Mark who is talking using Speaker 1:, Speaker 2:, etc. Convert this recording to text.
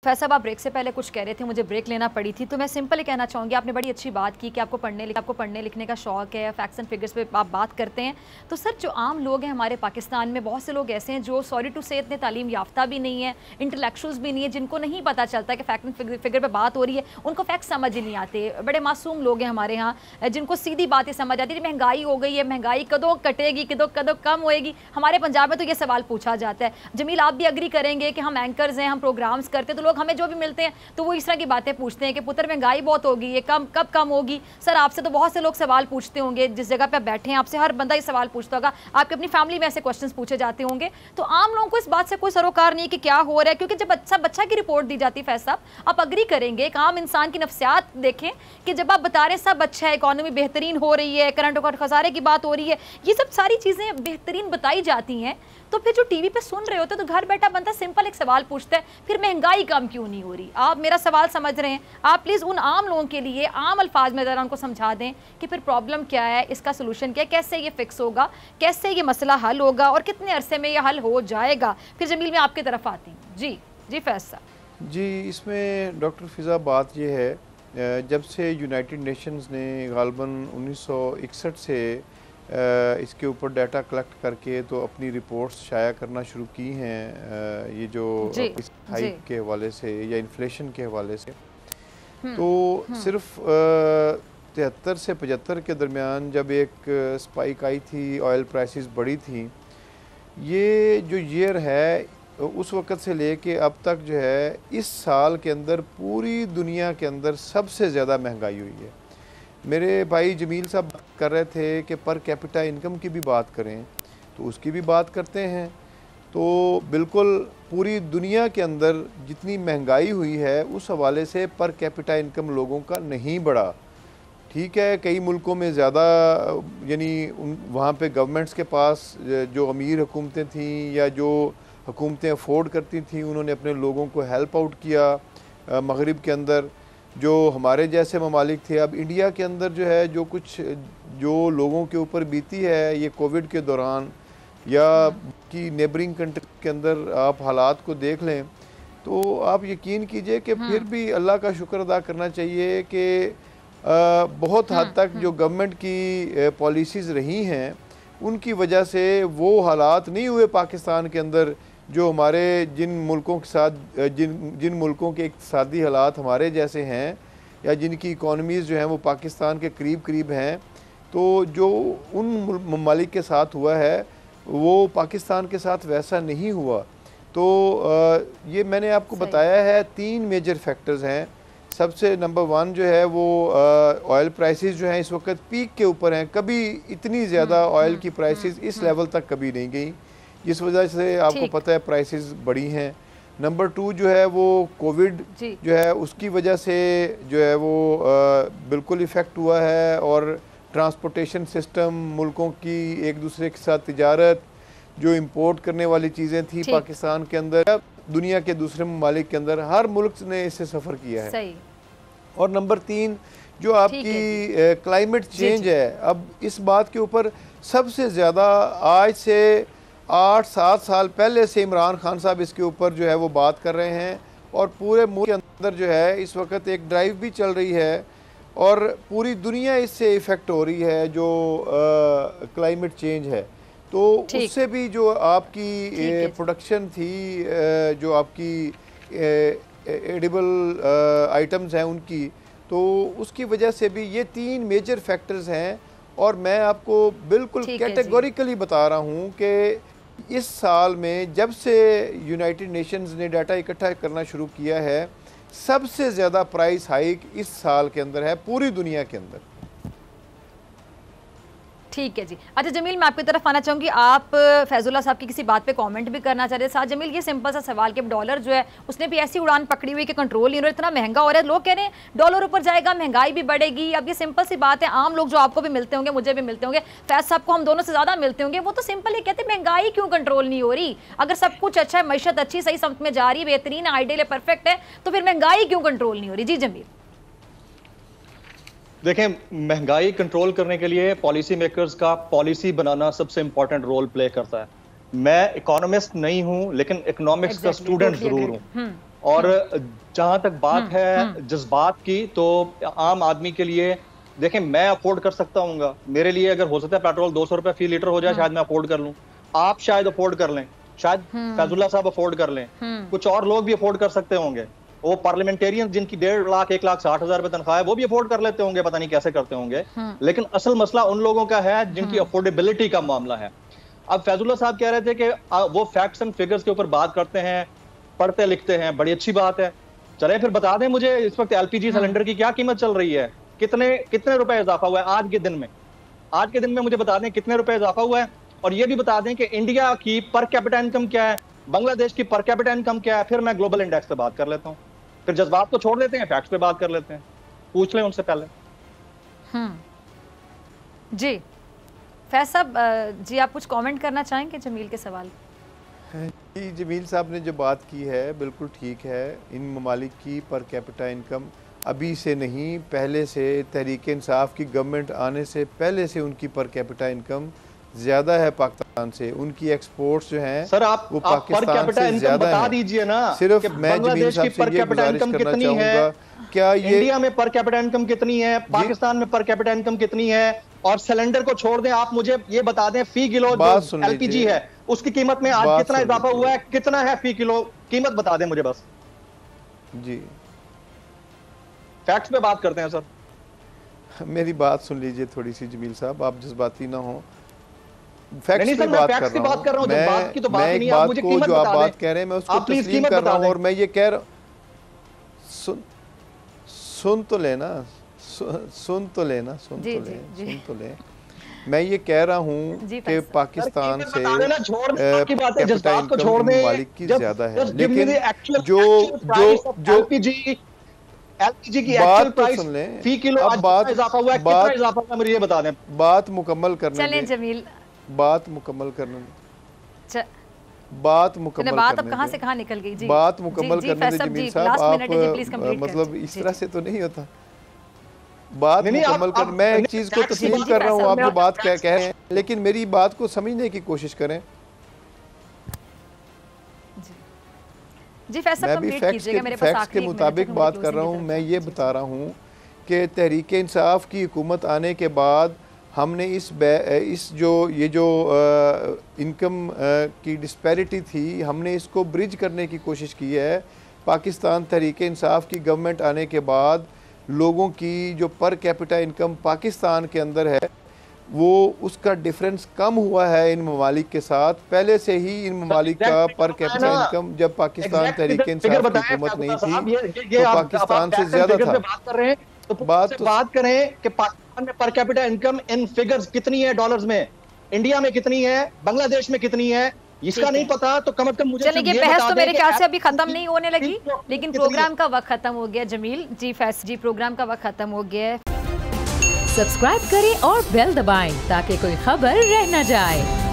Speaker 1: फैज साहब, आप ब्रेक से पहले कुछ कह रहे थे, मुझे ब्रेक लेना पड़ी थी, तो मैं सिंपल ही कहना चाहूँगी, आपने बड़ी अच्छी बात की कि आपको पढ़ने लिखने का शौक है, फैक्ट्स एंड फिगर्स पे आप बात करते हैं। तो सर, जो आम लोग हैं हमारे पाकिस्तान में, बहुत से लोग ऐसे हैं जो सॉरी टू से इतने तालीम याफ्ता भी नहीं है, इंटेलेक्चुअल्स भी नहीं है, जिनको नहीं पता चलता कि फैक्ट एंड फिगर पर बात हो रही है, उनको फैक्ट समझ ही नहीं आते। बड़े मासूम लोग हैं हमारे यहाँ, जिनको सीधी बातें समझ आती है। महंगाई हो गई है, महंगाई कदों कटेगी, कदों कम होएगी। हमारे पंजाब में तो ये सवाल पूछा जाता है। जमील, आप भी अग्री करेंगे कि हम एंकर्स हैं, हम प्रोग्राम्स करते हैं, तो लोग हमें जो भी मिलते हैं तो वो इस तरह की बातें पूछते हैं कि पुत्र महंगाई बहुत होगी, ये कब कम होगी। सर, आपसे तो बहुत से लोग सवाल पूछते होंगे, जिस जगह पे बैठे हैं आपसे हर बंदा ये सवाल पूछता होगा, आपकी अपनी फैमिली में ऐसे क्वेश्चंस पूछे जाते होंगे। तो आम लोगों को इस बात से कोई सरोकार नहीं है कि क्या हो रहा है, क्योंकि जब बच्चा की रिपोर्ट दी जाती है, फैज साहब आप अग्री करेंगे, एक आम इंसान की नफ्सियात देखें कि जब आप बता रहे हैं सब अच्छा है, इकोनॉमी बेहतरीन हो रही है, करंट अकाउंट खसारे की बात हो रही है, ये सब सारी चीज़ें बेहतरीन बताई जाती हैं, तो फिर जो टीवी पे सुन रहे होते हैं तो घर बैठा बनता सिंपल एक सवाल पूछता है, फिर महंगाई कम क्यों नहीं हो रही। आप मेरा सवाल समझ रहे हैं, आप प्लीज़ उन आम लोगों के लिए आम अल्फाज में ज़रा उनको समझा दें कि फिर प्रॉब्लम क्या है, इसका सोल्यूशन क्या है, कैसे ये फिक्स होगा, कैसे ये मसला हल होगा और कितने अरसे में ये हल हो जाएगा। फिर जमील, मैं आपकी तरफ आती हूँ। जी फैज साहब।
Speaker 2: जी, इसमें डॉक्टर फ़िज़ा बात ये है, जब से यूनाइटेड नेशंस ने गालबन 1961 से इसके ऊपर डाटा कलेक्ट करके तो अपनी रिपोर्ट्स शाया करना शुरू की हैं, ये जो हाइक के हवाले से या इन्फ्लेशन के हवाले से, तो सिर्फ 73 से 75 के दरमियान जब एक स्पाइक आई थी, ऑयल प्राइसेस बढ़ी थी, ये जो ईयर है उस वक़्त से लेके अब तक जो है, इस साल के अंदर पूरी दुनिया के अंदर सबसे ज़्यादा महंगाई हुई है। मेरे भाई जमील साहब कर रहे थे कि पर कैपिटा इनकम की भी बात करें, तो उसकी भी बात करते हैं। तो बिल्कुल पूरी दुनिया के अंदर जितनी महंगाई हुई है उस हवाले से पर कैपिटा इनकम लोगों का नहीं बढ़ा। ठीक है, कई मुल्कों में ज़्यादा, यानी वहाँ पे गवर्नमेंट्स के पास जो अमीर हुकूमतें थीं या जो हुकूमतें अफोर्ड करती थीं, उन्होंने अपने लोगों को हेल्प आउट किया। मगरिब के अंदर जो हमारे जैसे ममालिक थे, अब इंडिया के अंदर जो है जो लोगों के ऊपर बीती है ये कोविड के दौरान या कि नेबरिंग कंट्री के अंदर आप हालात को देख लें, तो आप यकीन कीजिए कि फिर भी अल्लाह का शुक्र अदा करना चाहिए कि बहुत हद तक जो गवर्नमेंट की पॉलिसीज़ रही हैं उनकी वजह से वो हालात नहीं हुए पाकिस्तान के अंदर जो हमारे जिन मुल्कों के साथ जिन मुल्कों के इक़्तिसादी हालात हमारे जैसे हैं या जिनकी इकॉनमीज़ जो हैं वो पाकिस्तान के करीब हैं, तो जो उन ममालिक के साथ हुआ है वो पाकिस्तान के साथ वैसा नहीं हुआ। तो ये मैंने आपको बताया है, 3 मेजर फैक्टर्स हैं। सबसे नंबर 1 जो है वो ऑयल प्राइसेस जो हैं इस वक्त पीक के ऊपर हैं। कभी इतनी ज़्यादा ऑयल की प्राइसेस इस लेवल तक कभी नहीं गई, जिस वजह से आपको पता है प्राइसेस बढ़ी हैं। नंबर 2 जो है वो कोविड जो है उसकी वजह से जो है वो बिल्कुल इफ़ेक्ट हुआ है, और ट्रांसपोर्टेशन सिस्टम, मुल्कों की एक दूसरे के साथ तिजारत, जो इंपोर्ट करने वाली चीज़ें थी पाकिस्तान के अंदर, दुनिया के दूसरे ममालिक के अंदर हर मुल्क ने इससे सफ़र किया है।
Speaker 1: सही।
Speaker 2: और नंबर 3 जो आपकी क्लाइमेट चेंज है, अब इस बात के ऊपर सबसे ज़्यादा आज से 8-7 साल पहले से इमरान खान साहब इसके ऊपर जो है वो बात कर रहे हैं, और पूरे मुल्क के अंदर जो है इस वक्त एक ड्राइव भी चल रही है और पूरी दुनिया इससे इफ़ेक्ट हो रही है जो क्लाइमेट चेंज है। तो उससे भी जो आपकी प्रोडक्शन थी, जो आपकी एडिबल आइटम्स हैं उनकी, तो उसकी वजह से भी ये 3 मेजर फैक्टर्स हैं। और मैं आपको बिल्कुल कैटेगोरिकली बता रहा हूँ कि इस साल में जब से यूनाइटेड नेशंस ने डाटा इकट्ठा करना शुरू किया है, सबसे ज़्यादा प्राइस हाइक इस साल के अंदर है पूरी दुनिया के अंदर।
Speaker 1: ठीक है जी। अच्छा जमील, मैं आपकी तरफ आना चाहूँगी, आप फैजुल्ला साहब की किसी बात पे कमेंट भी करना चाह रहे थे। साथ जमील, ये सिंपल सा सवाल कि डॉलर जो है उसने भी ऐसी उड़ान पकड़ी हुई कि कंट्रोल नहीं हो रहा, इतना महंगा हो रहा है, लोग कह रहे हैं डॉलर ऊपर जाएगा महंगाई भी बढ़ेगी। अब ये सिंपल सी बात है, आम लोग जो आपको भी मिलते होंगे, मुझे भी मिलते होंगे, फैज साहब को हम दोनों से ज़्यादा मिलते होंगे, वो तो सिंपल ही कहते हैं महंगाई क्यों कंट्रोल नहीं हो रही। अगर सब कुछ अच्छा है, मैशत अच्छी सही समत में जा रही है, बेहतरीन आइडियल है, परफेक्ट है, तो फिर महंगाई क्यों कंट्रोल नहीं हो रही। जी जमील।
Speaker 3: देखें, महंगाई कंट्रोल करने के लिए पॉलिसी मेकर्स का पॉलिसी बनाना सबसे इंपॉर्टेंट रोल प्ले करता है। मैं इकोनॉमिस्ट नहीं हूं, लेकिन इकोनॉमिक्स का स्टूडेंट जरूर हूं। और जहां तक बात है जज्बात की, तो आम आदमी के लिए देखें, मैं अफोर्ड कर सकता हूँ, मेरे लिए अगर हो सकता है पेट्रोल 200 रुपए फी लीटर हो जाए, शायद मैं अफोर्ड कर लूं, आप शायद अफोर्ड कर लें, शायद फैजुल्ला साहब अफोर्ड कर लें, कुछ और लोग भी अफोर्ड कर सकते होंगे, वो पार्लियामेंटेरियन जिनकी 1.5 लाख 1,60,000 रुपए तनख्वाह है वो भी अफोर्ड कर लेते होंगे, पता नहीं कैसे करते होंगे। लेकिन असल मसला उन लोगों का है जिनकी अफोर्डेबिलिटी का मामला है। अब फैजुल्ला साहब कह रहे थे कि वो फैक्ट्स एंड फिगर्स के ऊपर बात करते हैं, पढ़ते लिखते हैं, बड़ी अच्छी बात है। चले फिर बता दें मुझे इस वक्त एलपीजी सिलेंडर की क्या कीमत चल रही है, कितने रुपए इजाफा हुआ है आज के दिन में, आज के दिन में मुझे बता दें कितने रुपए इजाफा हुआ है। और ये भी बता दें कि इंडिया की पर कैपिटा इनकम क्या है, बांग्लादेश की पर कैपिटा इनकम क्या है, फिर मैं ग्लोबल इंडेक्स पे बात कर लेता हूँ। फिर जज्बात को छोड़ देते हैं, फैक्ट्स पे बात कर लेते हैं, पूछ लें उनसे पहले।
Speaker 1: जी फैज साहब, जी आप कुछ कमेंट करना चाहेंगे जमील के सवाल?
Speaker 2: जी, जमील साहब ने जो बात की है बिल्कुल ठीक है। इन ममालिक की पर कैपिटा इनकम अभी से नहीं, पहले से, तहरीक इंसाफ की गवर्नमेंट आने से पहले से उनकी पर कैपिटा इनकम ज़्यादा है पाकिस्तान से। उनकी एक्सपोर्ट्स जो हैं
Speaker 3: सर आप
Speaker 2: वो पाकिस्तान से ज़्यादा
Speaker 3: बता दीजिए ना।
Speaker 2: सिर्फ मैं जमील साहब से ये गुजारिश करना चाहूँगा, क्या ये
Speaker 3: इंडिया में पर कैपिटा इनकम कितनी है, पाकिस्तान में पर कैपिटा इनकम कितनी है, और सिलेंडर को छोड़ दें, आप मुझे ये बता दें फी किलो जो एलपीजी है उसकी कीमत में आज कितना इजाफा हुआ है, कितना है फी किलो, कीमत बता दें मुझे बस।
Speaker 2: जी
Speaker 3: फैक्ट्स पे बात करते हैं सर।
Speaker 2: मेरी बात सुन लीजिए थोड़ी सी जमील साहब, आप जज्बाती ना हो। फैक्ट्स की बात कर रहा हूँ मैं एक बात को जो आप बात कह रहे हैं मैं उसको तस्लीम कर रहा हूँ, और मैं ये कह रहा हूँ, सुन तो लेना, सुन तो ले। मैं ये कह रहा हूँ कि पाकिस्तान से कैपिटा इनकम ममालिक की ज्यादा है, लेकिन जो
Speaker 3: एलपीजी की
Speaker 2: बात तो सुन लें,
Speaker 3: फी किलो
Speaker 2: अब बात
Speaker 3: इजाफा हुआ है, कितना इजाफा हुआ मुझे ये बता दें।
Speaker 2: बात मुकम्मल करने
Speaker 1: चलें जमील,
Speaker 2: बात मुकम्मल करने बात मुकम्मल
Speaker 1: बात अब कहां से कहां निकल गई। जी
Speaker 2: बात मुकम्मल करने दे जमील साहब, आप मतलब इस तरह से तो नहीं होता। बात मुकम्मल कर, मैं एक चीज को तस्लीम कर रहा हूँ, आप जो बात कह रहे हैं, लेकिन मेरी बात को समझने की कोशिश करें।
Speaker 1: जी
Speaker 2: मैं भी फैक्ट्स के मुताबिक बात कर रहा हूँ। मैं ये बता रहा हूँ कि तहरीक इंसाफ की हुकूमत आने के बाद हमने इस जो इनकम की डिस्पैरिटी थी, हमने इसको ब्रिज करने की कोशिश की है। पाकिस्तान तहरीक इंसाफ की गवर्नमेंट आने के बाद लोगों की जो पर कैपिटा इनकम पाकिस्तान के अंदर है वो उसका डिफरेंस कम हुआ है इन ममालिक के साथ। पहले से ही इन ममालिक का पर कैपिटा इनकम, जब पाकिस्तान तहरीक इंसाफ की हुकूमत नहीं थी तो पाकिस्तान से ज़्यादा था।
Speaker 3: बात करें कि पाकिस्तान में per capita income in figures कितनी है डॉलर्स में, इंडिया में कितनी है, बांग्लादेश में कितनी है, इसका नहीं पता तो कम से कम मुझे
Speaker 1: चलिए, बहस तो मेरे ख्याल से अभी खत्म नहीं होने लगी, लेकिन प्रोग्राम का वक्त खत्म हो गया। जमील जी, फैस जी, प्रोग्राम का वक्त खत्म हो गया है।
Speaker 4: सब्सक्राइब करें और बेल दबाएं ताकि कोई खबर रह न जाए।